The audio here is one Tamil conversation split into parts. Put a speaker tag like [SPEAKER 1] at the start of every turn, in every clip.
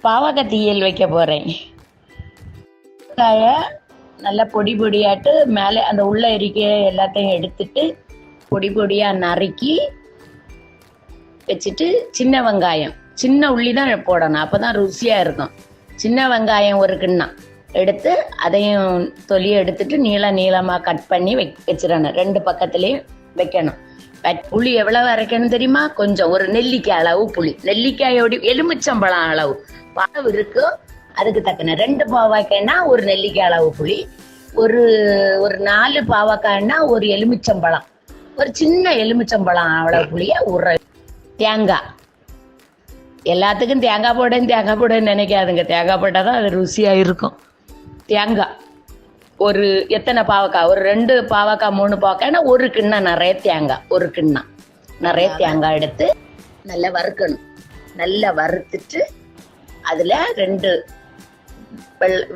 [SPEAKER 1] பாவக்காய் தீயல் வைக்க போகிறேன். காயை நல்லா பொடி பொடியாட்டு மேலே அந்த உள்ள இருக்க எல்லாத்தையும் எடுத்துட்டு பொடி பொடியாக நறுக்கி வச்சுட்டு சின்ன வெங்காயம் சின்ன உள்ளி தான் போடணும், அப்போ தான் ருசியாக இருக்கும். சின்ன வெங்காயம் ஒரு கிண்ணம் எடுத்து அதையும் தொலியை எடுத்துட்டு நீளமாக கட் பண்ணி வச்சிடணும். 2 பக்கத்துலேயும் வைக்கணும். புளி எவ்வளவு அரைக்கணும் தெரியுமா? கொஞ்சம் ஒரு நெல்லிக்காய் அளவு புளி, நெல்லிக்காயோட எலுமிச்சம்பழம் அளவு பாவு இருக்கு, அதுக்கு தக்கன 2 பாவக்காய்னா ஒரு நெல்லிக்காய் அளவு புளி, ஒரு 4 பாவக்காய்னா ஒரு எலுமிச்சம்பழம், ஒரு சின்ன எலுமிச்சம்பழம் அவ்வளவு புளிய ஊற. தேங்காய் எல்லாத்துக்கும் தேங்காய் போடன்னு நினைக்காதுங்க. தேங்காய் போட்டால் தான் அது ருசியாக இருக்கும். தேங்காய் ஒரு எத்தனை பாவக்காய், ஒரு 2 பாவக்காய் 3 பாவக்காய்னா ஒரு கிண்ணம் நிறைய தேங்காய், ஒரு கிண்ணம் நிறைய தேங்காய் எடுத்து நல்லா வறுக்கணும். நல்லா வறுத்துட்டு அதில் 2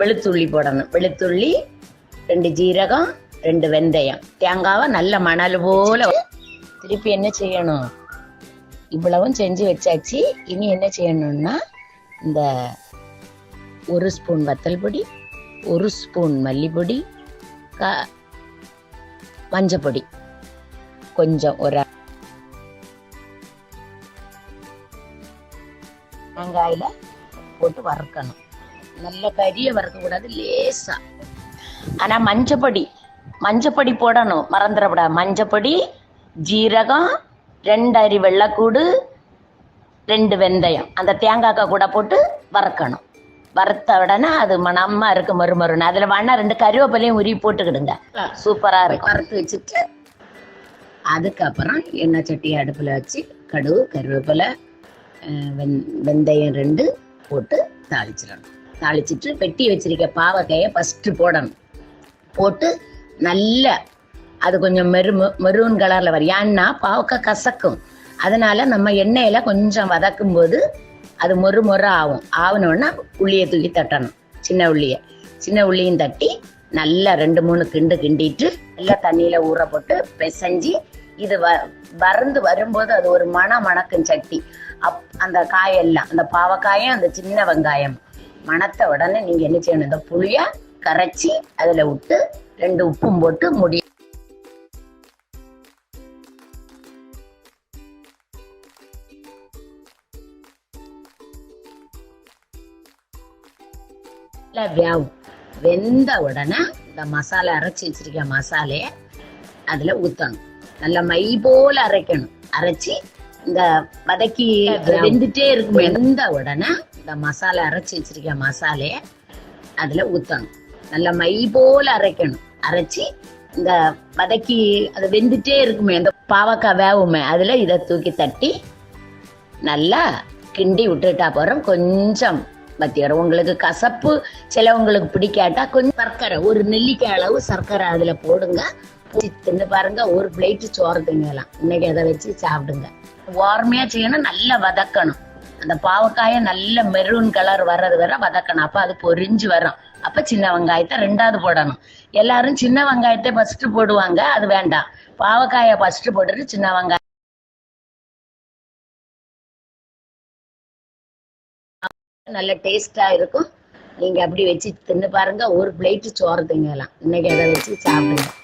[SPEAKER 1] வெளுத்துள்ளி போடணும். வெளுத்துள்ளி, 2 ஜீரகம், 2 வெந்தயம். தேங்காவை நல்ல மணல் போல திருப்பி என்ன செய்யணும், இவ்வளவும் செஞ்சு வச்சாச்சு. இனி என்ன செய்யணும்னா இந்த 1 ஸ்பூன் வத்தல் பொடி, 1 ஸ்பூன் மல்லிப்பொடி, மஞ்சப்பொடி கொஞ்சம், ஒரு வெங்காயில போட்டு வறுக்கணும். நல்ல கறியை வறுக்கக்கூடாது, லேசா. ஆனா மஞ்சப்பொடி போடணும், மறந்துடக்கூடாது. மஞ்சப்பொடி, ஜீரகம், 2 அரி வெள்ளைக்கூடு, 2 வெந்தயம், அந்த தேங்காய் கூட போட்டு வறுக்கணும். வறுத்த உடனே அது மணமா இருக்கு, மறுமருன்னு. அதுல வேணா 2 கருவேப்பிலையும் உருவி போட்டுக்கிடுங்க, சூப்பரா இருக்கும். வறுத்து வச்சுட்டு அதுக்கப்புறம் எண்ணெய் சட்டியை அடுப்புல வச்சு கடுகு, கருவேப்பிலை, வெந்தயம் 2 போட்டு தாளிச்சிடணும். தாளிச்சிட்டு வெட்டி வச்சிருக்க பாவக்காயை ஃபர்ஸ்ட் போடணும். போட்டு நல்ல அது கொஞ்சம் மெரூன் கலர்ல வரும். ஏன்னா பாவக்காய் கசக்கும், அதனால நம்ம எண்ணெயில கொஞ்சம் வதக்கும் போது அது மொறு ஆகணும்னா உள்ளியை தூக்கி தட்டணும். சின்ன உள்ளியும் தட்டி நல்லா 2-3 கிண்டிட்டு நல்லா தண்ணியில ஊற போட்டு பிசைஞ்சு இது வறந்து வரும்போது அது ஒரு மணக்கும் சட்டி. அந்த காயெல்லாம், அந்த பாவக்காயும் அந்த சின்ன வெங்காயம் மணத்த உடனே நீங்க என்ன செய்யணும், இந்த புளிய கரைச்சி அதுல விட்டு 2 உப்பும் போட்டு முடி வேவும். வெந்த உடனே இந்த மசாலா அரைச்சி வச்சிருக்க மசாலைய அதுல ஊத்தணும். நல்லா மை போல அரைக்கணும். அரைச்சி இந்த வதக்கி வெந்துட்டே இருக்கும். வெந்த உடனே இந்த மசாலா அரைச்சி வச்சிருக்க மசாலைய அதுல ஊத்தணும். நல்லா மை போல அரைக்கணும். அரைச்சி இந்த வதக்கி அது வெந்துட்டே இருக்குமே, இந்த பாவக்காய் வேவுமே, அதுல இதை தூக்கி தட்டி நல்லா கிண்டி விட்டுட்டா போறோம். கொஞ்சம் பத்தியாரம் உங்களுக்கு கசப்பு சிலவங்களுக்கு பிடிக்காட்டா கொஞ்சம் சர்க்கரை, ஒரு நெல்லிக்காய் அளவு சர்க்கரை அதுல போடுங்க. தின்னு பாருங்க, ஒரு பிளேட்டு சோறு திங்கலாம். இன்னைக்கு அதை வச்சு சாப்பிடுங்க. வார்மையா செய்யணும், நல்லா வதக்கணும். அந்த பாவக்காய நல்ல மெரூன் கலர் வர்றது வர வதக்கணும். அப்ப அது பொரிஞ்சு வரும். அப்ப சின்ன வெங்காயத்தை 2வது போடணும். எல்லாரும் சின்ன வெங்காயத்தை ஃபர்ஸ்ட் போடுவாங்க, அது வேண்டாம். பாவக்காய ஃபர்ஸ்ட் போட்டுட்டு சின்ன வெங்காயம் நல்ல டேஸ்டா இருக்கும். நீங்க அப்படி வச்சு தின்னு பாருங்க, ஒரு பிளேட்டு சோறு திங்கலாம். இன்னைக்கு அதை வச்சு சாப்பிடுங்க.